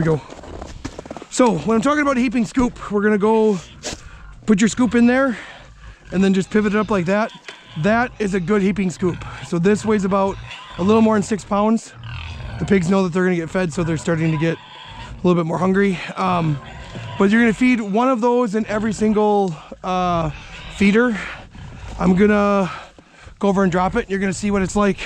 we go. So when I'm talking about a heaping scoop, we're gonna go put your scoop in there and then just pivot it up like that. That is a good heaping scoop. So this weighs about a little more than 6 pounds. The pigs know that they're gonna get fed, so they're starting to get a little bit more hungry. But you're gonna feed one of those in every single feeder. I'm gonna go over and drop it. You're gonna see what it's like.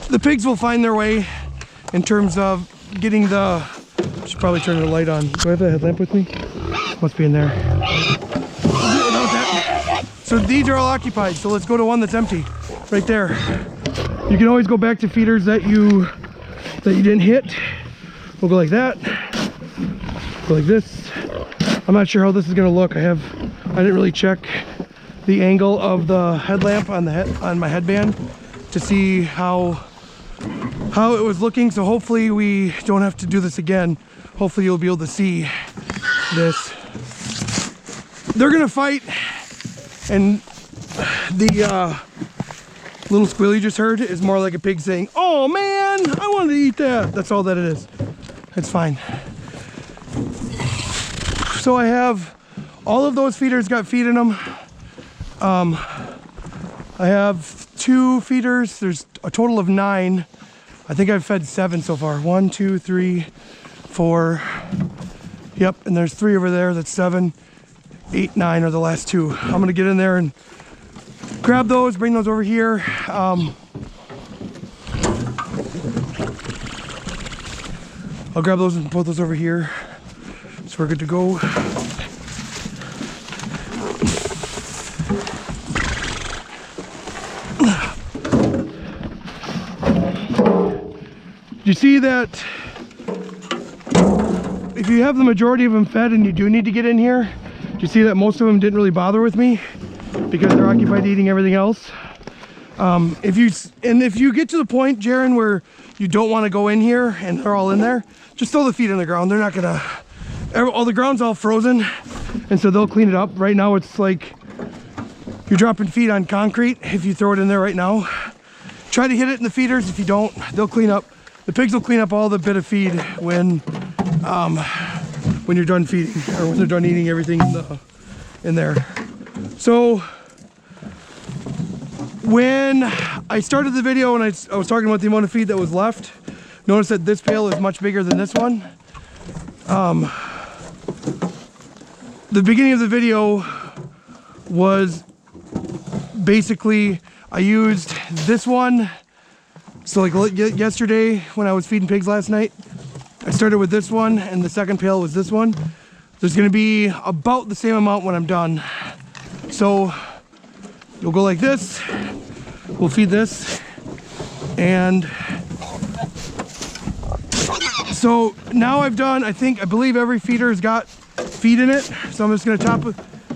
The pigs will find their way in terms of getting the, should probably turn the light on. Do I have the headlamp with me? Must be in there. So these are all occupied, so let's go to one that's empty, right there. You can always go back to feeders that you didn't hit. We'll go like that, go like this. I'm not sure how this is gonna look. I didn't really check the angle of the headlamp on my headband to see how it was looking. So hopefully we don't have to do this again. Hopefully you'll be able to see this. They're gonna fight, and the little squeal you just heard is more like a pig saying, "Oh man, I wanted to eat that." That's all that it is. It's fine. So I have all of those feeders got feed in them. I have 2 feeders. There's a total of 9. I think I've fed 7 so far. 1, 2, 3, 4. Yep, and there's 3 over there. That's 7, 8, 9 are the last 2. I'm gonna get in there and grab those, bring those over here. I'll grab those and put those over here. So we're good to go. You see that if you have the majority of them fed and you do need to get in here, you see that most of them didn't really bother with me because they're occupied eating everything else. If you get to the point, Jaron, where you don't want to go in here and they're all in there, just throw the feet on the ground. They're not gonna, all the ground's all frozen, and so they'll clean it up. Right now it's like you're dropping feed on concrete if you throw it in there right now. Try to hit it in the feeders. If you don't, they'll clean up. The pigs will clean up all the bit of feed when you're done feeding, or when they're done eating everything in there. So when I started the video and I was talking about the amount of feed that was left, notice that this pail is much bigger than this one. The beginning of the video was basically I used this one. So like yesterday when I was feeding pigs last night, I started with this one and the second pail was this one. There's gonna be about the same amount when I'm done. So you'll go like this, we'll feed this, and so now I've done, I believe every feeder has got feed in it. So I'm just gonna top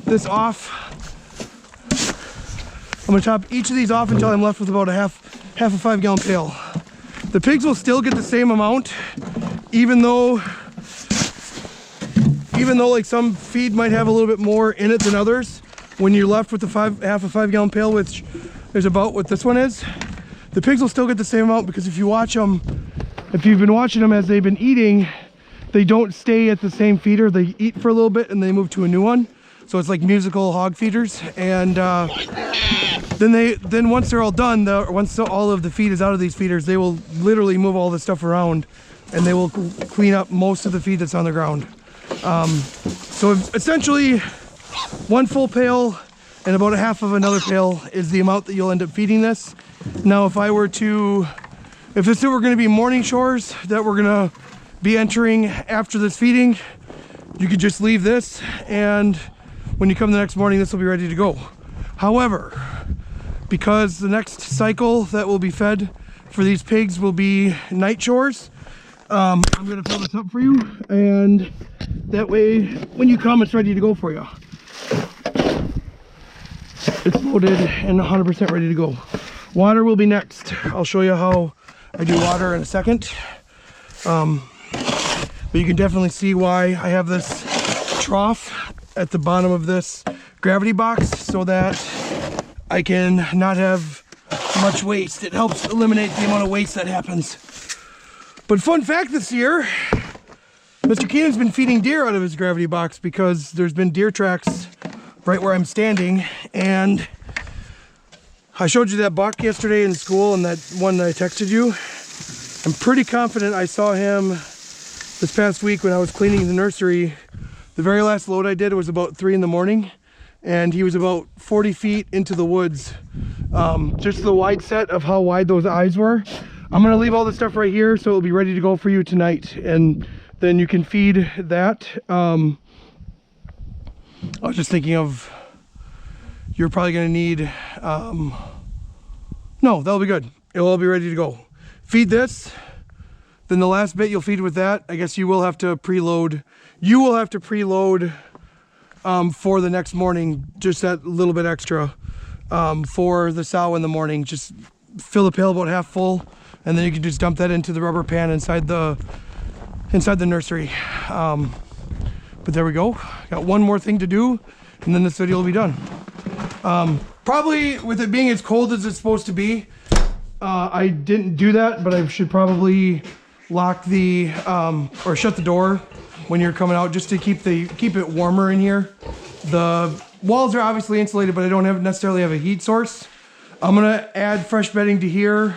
this off. I'm gonna top each of these off until I'm left with about a half a 5-gallon pail. The pigs will still get the same amount, even though like some feed might have a little bit more in it than others. When you're left with the half a 5-gallon pail, which is about what this one is, the pigs will still get the same amount, because if you watch them, if you've been watching them as they've been eating, they don't stay at the same feeder. They eat for a little bit and they move to a new one. So it's like musical hog feeders, and then once they're all done, once all of the feed is out of these feeders, they will literally move all this stuff around, and they will clean up most of the feed that's on the ground. So essentially, 1 full pail and about a half of another pail is the amount that you'll end up feeding this. Now, if this were going to be morning chores that we're going to be entering after this feeding, you could just leave this, and when you come the next morning, this will be ready to go. However, because the next cycle that will be fed for these pigs will be night chores, I'm gonna fill this up for you, and that way when you come, it's ready to go for you. It's loaded and 100% ready to go. Water will be next. I'll show you how I do water in a second. But you can definitely see why I have this trough at the bottom of this gravity box so that I can not have much waste. It helps eliminate the amount of waste that happens. But fun fact this year, Mr. Keenan's been feeding deer out of his gravity box because there's been deer tracks right where I'm standing. And I showed you that buck yesterday in school and that one that I texted you. I'm pretty confident I saw him this past week when I was cleaning the nursery. The very last load I did was about 3 in the morning, and he was about 40 feet into the woods. Just the wide set of how wide those eyes were. I'm gonna leave all this stuff right here so it'll be ready to go for you tonight, and then you can feed that. I was just thinking of, you're probably gonna need, no, that'll be good. It'll all be ready to go. Feed this, then the last bit you'll feed with that. I guess you will have to preload. You will have to preload for the next morning, just that little bit extra for the sow in the morning. Just fill the pail about half full, and then you can just dump that into the rubber pan inside the nursery. But there we go. Got one more thing to do, and then this video will be done. Probably with it being as cold as it's supposed to be, I didn't do that, but I should probably lock the or shut the door when you're coming out, just to keep it warmer in here. The walls are obviously insulated, but I don't necessarily have a heat source. I'm gonna add fresh bedding to here.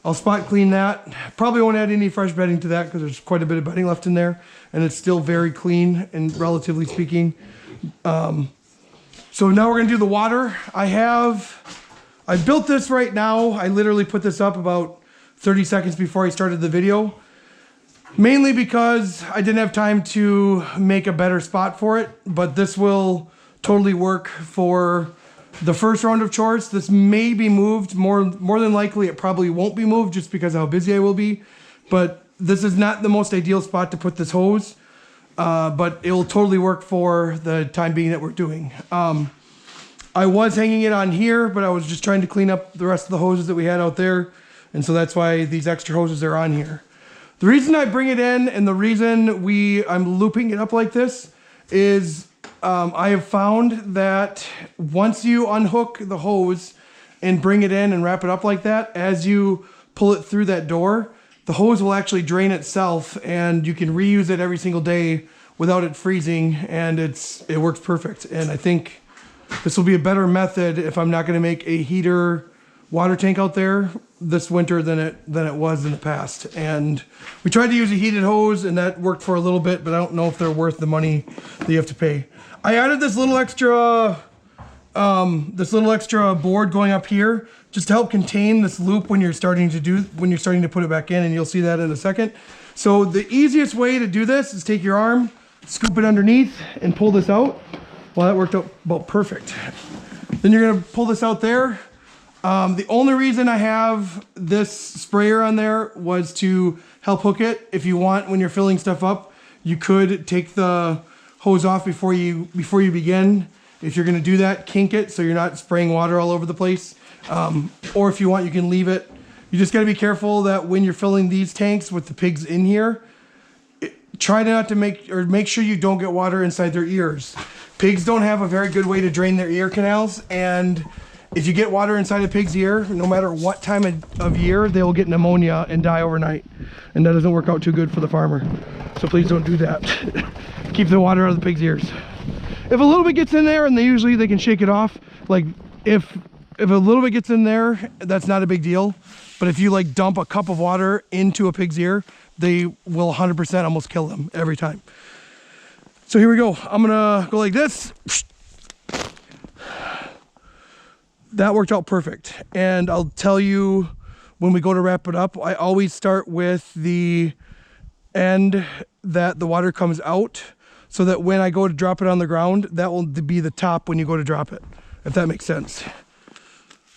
I'll spot clean that. Probably won't add any fresh bedding to that because there's quite a bit of bedding left in there, and it's still very clean and relatively speaking. So now we're gonna do the water. I built this right now. I literally put this up about 30 seconds before I started the video, mainly because I didn't have time to make a better spot for it, but this will totally work for the first round of chores. This may be moved, more than likely it probably won't be moved just because of how busy I will be, but this is not the most ideal spot to put this hose, but it will totally work for the time being that we're doing. I was hanging it on here, but I was just trying to clean up the rest of the hoses that we had out there, and so that's why these extra hoses are on here. The reason I bring it in and the reason I'm looping it up like this is I have found that once you unhook the hose and bring it in and wrap it up like that, as you pull it through that door, the hose will actually drain itself, and you can reuse it every single day without it freezing, and it works perfect. And I think this will be a better method if I'm not going to make a heater water tank out there this winter than it was in the past. And we tried to use a heated hose, and that worked for a little bit, but I don't know if they're worth the money that you have to pay. I added this little extra board going up here just to help contain this loop when you're starting to put it back in, and you'll see that in a second. So the easiest way to do this is take your arm, scoop it underneath, and pull this out. Well, that worked out about perfect. Then you're gonna pull this out there. The only reason I have this sprayer on there was to help hook it. If you want, when you're filling stuff up, you could take the hose off before you begin. If you're gonna do that, kink it so you're not spraying water all over the place. Or if you want, you can leave it. You just gotta be careful that when you're filling these tanks with the pigs in here, try not to make sure you don't get water inside their ears. Pigs don't have a very good way to drain their ear canals, and if you get water inside a pig's ear, no matter what time of year, they will get pneumonia and die overnight. And that doesn't work out too good for the farmer. So please don't do that. Keep the water out of the pig's ears. If a little bit gets in there, and they can shake it off, like if a little bit gets in there, that's not a big deal. But if you like dump a cup of water into a pig's ear, they will 100% almost kill them every time. So here we go. I'm gonna go like this. That worked out perfect. And I'll tell you, when we go to wrap it up, I always start with the end that the water comes out, so that when I go to drop it on the ground, that will be the top when you go to drop it, if that makes sense.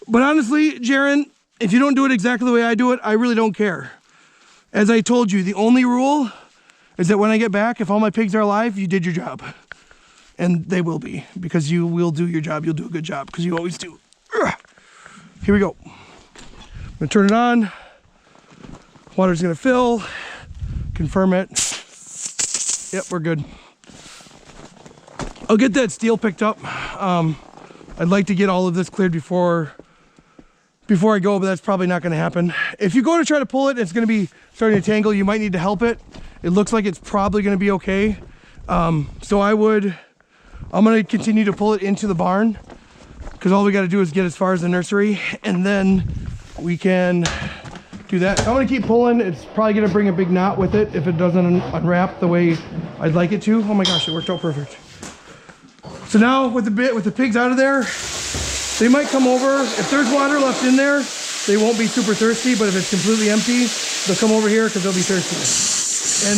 But honestly, Jaron, if you don't do it exactly the way I do it, I really don't care. As I told you, the only rule is that when I get back, if all my pigs are alive, you did your job. And they will be, because you will do your job. You'll do a good job, because you always do. Here we go. I'm gonna turn it on. Water's gonna fill. Confirm it. Yep, we're good. I'll get that steel picked up. I'd like to get all of this cleared before I go, but that's probably not going to happen. If you go to try to pull it, it's going to be starting to tangle. You might need to help it. It looks like it's probably going to be okay. So I'm going to continue to pull it into the barn, because all we got to do is get as far as the nursery, and then we can do that. I'm going to keep pulling. It's probably going to bring a big knot with it if it doesn't unwrap the way I'd like it to. Oh my gosh, it worked out perfect. So now with the pigs out of there, they might come over. If there's water left in there, they won't be super thirsty, but if it's completely empty, they'll come over here because they'll be thirsty. And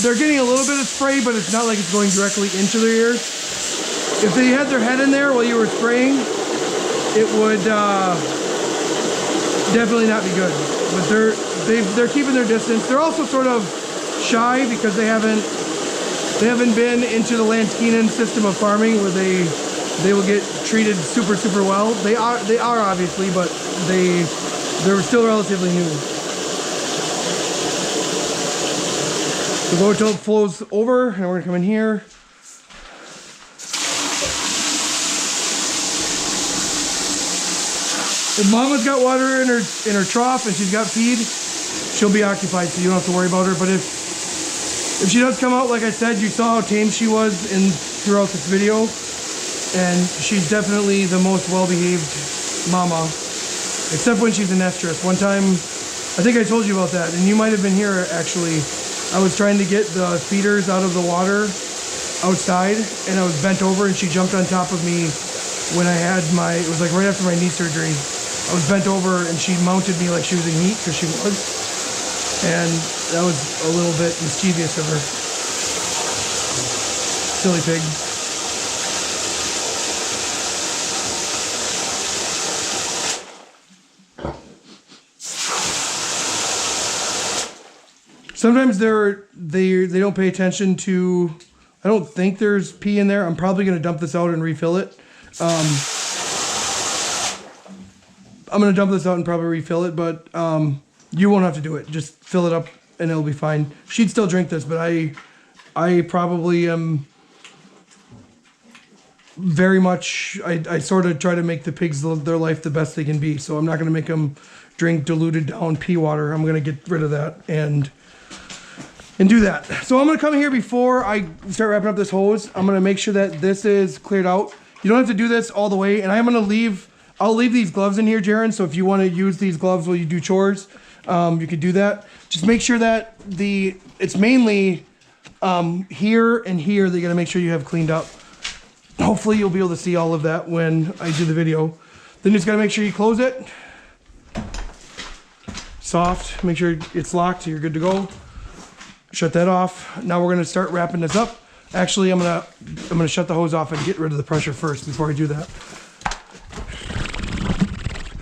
they're getting a little bit of spray, but it's not like it's going directly into their ears. If they had their head in there while you were spraying, it would definitely not be good. But they're keeping their distance. They're also sort of shy because they haven't been into the Lanskeenen system of farming where they will get treated super well. They are obviously, but they're still relatively new. So go until it flows over, and we're gonna come in here. If Mama's got water in her trough and she's got feed, she'll be occupied, so you don't have to worry about her. But if she does come out, like I said, you saw how tame she was throughout this video. And she's definitely the most well-behaved mama, except when she's in estrus. One time, I think I told you about that, and you might have been here actually. I was trying to get the feeders out of the water outside, and I was bent over, and she jumped on top of me when I had it was like right after my knee surgery. I was bent over, and she mounted me like she was in heat, because she was. And that was a little bit mischievous of her. Silly pig. Sometimes they don't pay attention to, I don't think there's pee in there. I'm probably going to dump this out and refill it. I'm going to dump this out and probably refill it, but you won't have to do it. Just fill it up and it'll be fine. She'd still drink this, but I probably am very much, I sort of try to make the pigs their life the best they can be. So I'm not going to make them drink diluted down pee water. I'm going to get rid of that and do that. So I'm going to come here before I start wrapping up this hose. I'm going to make sure that this is cleared out. You don't have to do this all the way. And I'm going to I'll leave these gloves in here, Jaron. So if you want to use these gloves while you do chores, you can do that. Just make sure that it's mainly here and here that you got to make sure you have cleaned up. Hopefully you'll be able to see all of that when I do the video. Then you just got to make sure you close it. Soft. Make sure it's locked so you're good to go. Shut that off. Now we're gonna start wrapping this up. Actually, I'm gonna shut the hose off and get rid of the pressure first before I do that.